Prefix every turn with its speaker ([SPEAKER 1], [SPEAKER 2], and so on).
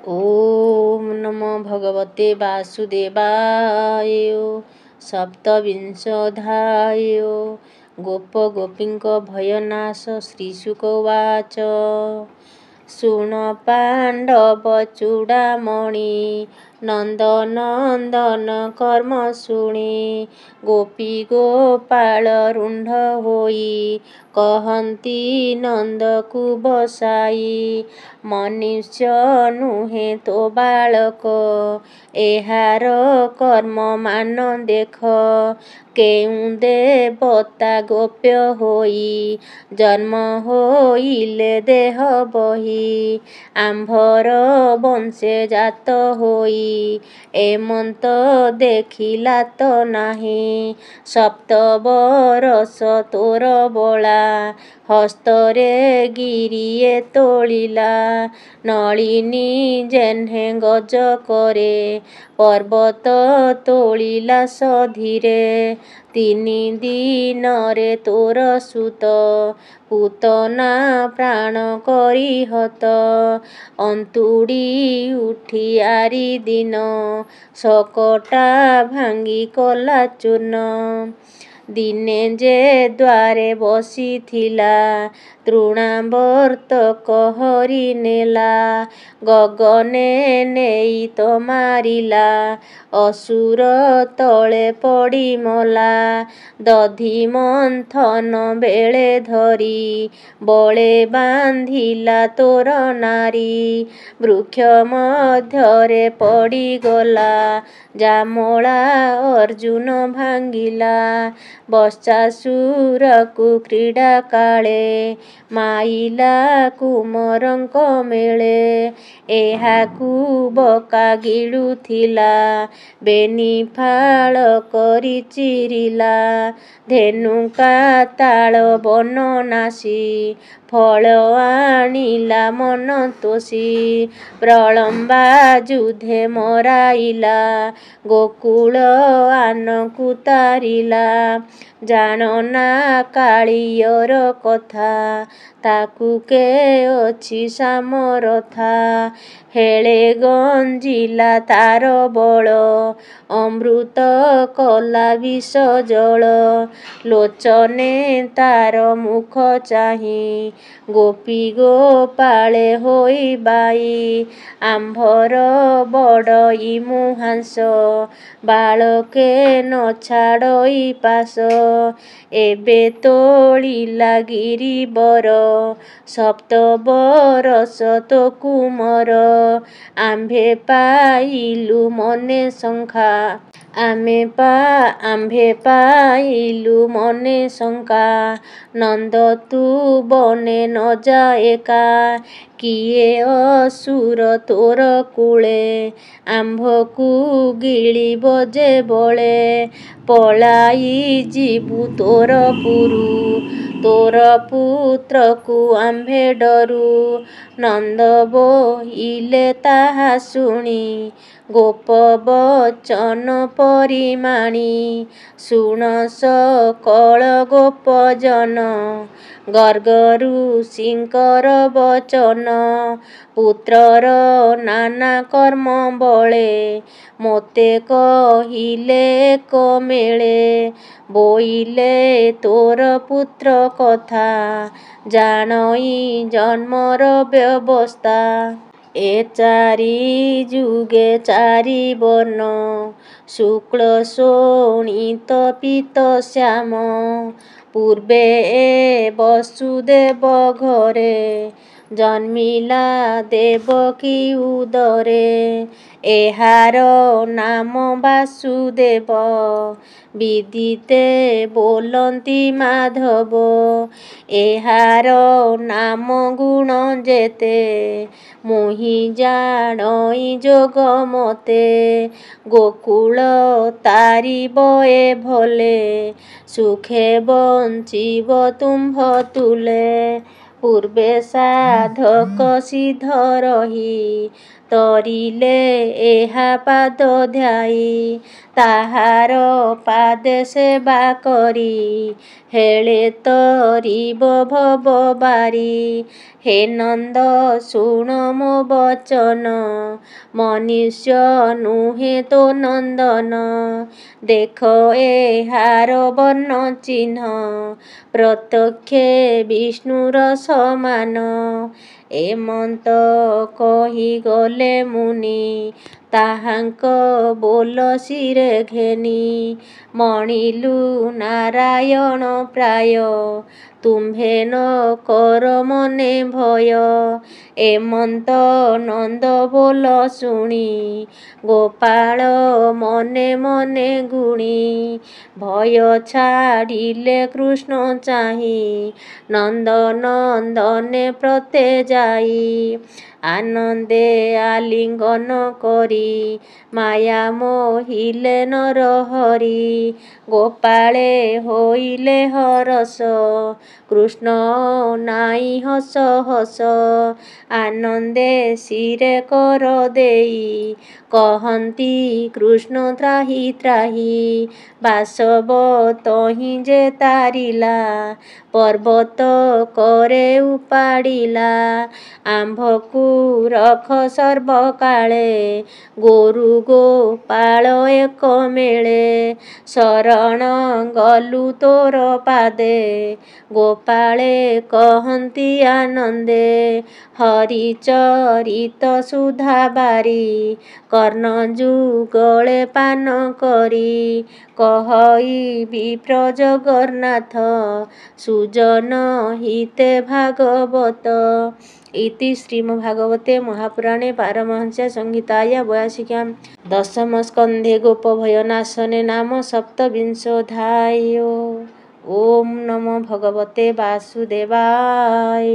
[SPEAKER 1] ओम नमो भगवते वासुदेवाय। सप्तविंशोऽध्याय। गोपगोपीଙ୍କ भयनाश। श्रीशुक उवाच। ଶୁଣ ପାଣ୍ଡବ ଚୂଡ଼ାମଣି ନନ୍ଦନନ୍ଦନ କର୍ମ ଶୁଣି ଗୋପୀ ଗୋପାଳ ରୁଣ୍ଡ ହୋଇ କହନ୍ତି ନନ୍ଦକୁ ବସାଇ ମନୁଷ୍ୟ ନୁହେଁ ତୋ ବାଳକ ଏହାର କର୍ମ ମାନ ଦେଖ କେଉଁ ଦେବତା ଗୋପ୍ୟ ହୋଇ ଜନ୍ମ ହୋଇଲେ ଦେହ ବହି ଆମ୍ଭର ବଂଶେ ଜାତ ହୋଇ ଏମନ୍ତ ଦେଖିଲା ତ ନାହିଁ ସପ୍ତ ବରଷ ତୋର ବଳା ହସ୍ତରେ ଗିରିଏ ତୋଳିଲା ନଳିନୀ ଯେହ୍ନେ ଗଜ କରେ ପର୍ବତ ତୋଳିଲା ସଧୀରେ ତିନି ଦିନରେ ତୋର ସୁତ ପୂତନା ପ୍ରାଣ କରି ହତ ଅନ୍ତୁଡ଼ି ଉଠି ଆରି ଦିନ ଶକଟା ଭାଙ୍ଗି କଲା ଚୂର୍ଣ୍ଣ ଦିନେ ଯେ ଦ୍ୱାରେ ବସିଥିଲା ତୃଣାବର୍ତ୍ତକ ହରି ନେଲା ଗଗନେ ନେଇ ତ ମାରିଲା ଅସୁର ତଳେ ପଡ଼ି ମଲା ଦଧି ମନ୍ଥନ ବେଳେ ଧରି ବଳେ ବାନ୍ଧିଲା ତୋର ନାରୀ ବୃକ୍ଷ ମଧ୍ୟରେ ପଡ଼ିଗଲା ଜାମଳା ଅର୍ଜୁନ ଭାଙ୍ଗିଲା ବର୍ଷାସୁରକୁ କ୍ରୀଡ଼ା କାଳେ ମାଇଲା କୁମରଙ୍କ ମେଳେ ଏହାକୁ ବକା ଗିଳୁଥିଲା ବେନି ଫାଳ କରି ଚିରିଲା ଧେନୁକା ତାଳ ବନ ନାଶି ଫଳ ଆଣିଲା ମନ ତୋଷି ପ୍ରଳମ୍ବା ଯୁଧେ ମରାଇଲା ଗୋକୁଳ ଆନକୁ ତାରିଲା ଜାଣନା କାଳିୟର କଥା ତାକୁ କେ ଅଛି ସାମରଥା ହେଳେ ଗଞ୍ଜିଲା ତାର ବଳ ଅମୃତ କଲା ବିଷ ଜଳ ଲୋଚନେ ତାର ମୁଖ ଚାହିଁ ଗୋପୀ ଗୋପାଳେ ହୋଇ ବାଇ ଆମ୍ଭର ବଡ଼ଇ ମୁହାଁସ ବାଳକେ ନ ଛାଡ଼ଇ ପାଶ ଏବେ ତୋଳିଲା ଗିରିବର ସପ୍ତ ବରଷ ତୋ କୁମର ଆମ୍ଭେ ପାଇଲୁ ମନେ ଶଙ୍କା ଆମ୍ଭେ ପାଇଲୁ ମନେ ଶଙ୍କା ନନ୍ଦ ତୁ ବନେ ନ ଯା ଏକା କିଏ ଅସୁର ତୋର କୂଳେ ଆମ୍ଭକୁ ଗିଳିବ ଯେ ବଳେ ପଳାଇ ଯିବୁ ତୋର ପୁରୁ ତୋର ପୁତ୍ରକୁ ଆମ୍ଭେ ଡରୁ ନନ୍ଦ ବୋଇଲେ ତାହା ଶୁଣି ଗୋପ ବଚନ ପରିମାଣି ଶୁଣ ସକଳ ଗୋପଜନ ଗର୍ଗ ଋଷିଙ୍କର ବଚନ ପୁତ୍ରର ନାନା କର୍ମ ବଳେ ମୋତେ କହିଲେ ଏକ ମେଳେ ବୋଇଲେ ତୋର ପୁତ୍ର କଥା ଜାଣଇ ଜନ୍ମର ବ୍ୟବସ୍ଥା ଏ ଚାରି ଯୁଗେ ଚାରି ବର୍ଣ୍ଣ ଶୁକ୍ଳ ଶୋଣିତ ପୀତ ଶ୍ୟାମ ପୂର୍ବେ ଏ ବସୁଦେବ ଘରେ ଜନ୍ମିଲା ଦେବକୀ ଉଦରେ ଏହାର ନାମ ବାସୁଦେବ ବିଦିତେ ବୋଲନ୍ତି ମାଧବ ଏହାର ନାମ ଗୁଣ ଯେତେ ମୁହିଁ ଜାଣଇ ଯୋଗ ମତେ ଗୋକୁଳ ତାରିବ ଏ ଭଲେ ସୁଖେ ବଞ୍ଚିବ ତୁମ୍ଭ ତୁଲେ ପୂର୍ବେ ସାଧକ ସିଦ୍ଧ ରହି ତରିଲେ ଏହା ପାଦ ଧ୍ୟାଇ ତାହାର ପାଦେ ସେବା କରି ହେଳେ ତରିବ ଭବ ବାରି। ହେ ନନ୍ଦ ଶୁଣ ମୋ ବଚନ ମନୁଷ୍ୟ ନୁହେଁ ତୋ ନନ୍ଦନ। ଦେଖ ଏହାର ବର୍ଣ୍ଣ ଚିହ୍ନ ପ୍ରତ୍ୟକ୍ଷେ ବିଷ୍ଣୁର ସମାନ। ଏମନ୍ତ କହିଗଲେ ମୁନି ତାହାଙ୍କ ବୋଲ ଶିରେ ଘେନି ମଣିଲୁ ନାରାୟଣ ପ୍ରାୟ ତୁମ୍ଭେ ନ କର ମନେ ଭୟ। ଏମନ୍ତ ନନ୍ଦ ବୋଲ ଶୁଣି ଗୋପାଳ ମନେ ମନେ ଗୁଣି ଭୟ ଛାଡ଼ିଲେ କୃଷ୍ଣ ଚାହିଁ ନନ୍ଦ ନନ୍ଦନେ ପ୍ରତେ ଯାଇ। ଆନନ୍ଦେ ଆଲିଙ୍ଗନ କରି ମାୟା ମୋହିଲେ ନର ହରି ଗୋପାଳେ ହୋଇଲେ ହରଷ କୃଷ୍ଣ ନାଇଁ ହସ ହସ। ଆନନ୍ଦେ ଶିରେ କର ଦେଇ କହନ୍ତି କୃଷ୍ଣ ତ୍ରାହି ତ୍ରାହି ବାସବ ତହିଁ ଯେ ତାରିଲା ପର୍ବତ କରେ ଉପାଡ଼ିଲା। ଆମ୍ଭକୁ ରଖ ସର୍ବକାଳେ ଗୋରୁ ଗୋପାଳ ଏକ ମେଳେ ଶରଣ ଗଲୁ ତୋର ପାଦେ ଗୋପାଳେ କହନ୍ତି ଆନନ୍ଦେ। ହରିଚରିତ ସୁଧା ବାରି କର୍ଣ୍ଣ ଯୁଗଳେ ପାନ କରି କହଇ ବିପ୍ର ଜଗନ୍ନାଥ ସୁଜନ ହିତେ ଭାଗବତ। ଇତି ଶ୍ରୀମଦ୍ଭାଗବତେ ମହାପୁରାଣେ ପାରମହଂସ୍ୟା ସଂହିତାୟା 82 ଦଶମ ସ୍କନ୍ଧେ ଗୋପଭୟନାଶନେ ନାମ ସପ୍ତବିଂଶୋऽଧ୍ୟାୟଃ। ଓಂ ନମୋ ଭଗବତେ ବାସୁଦେବାୟ।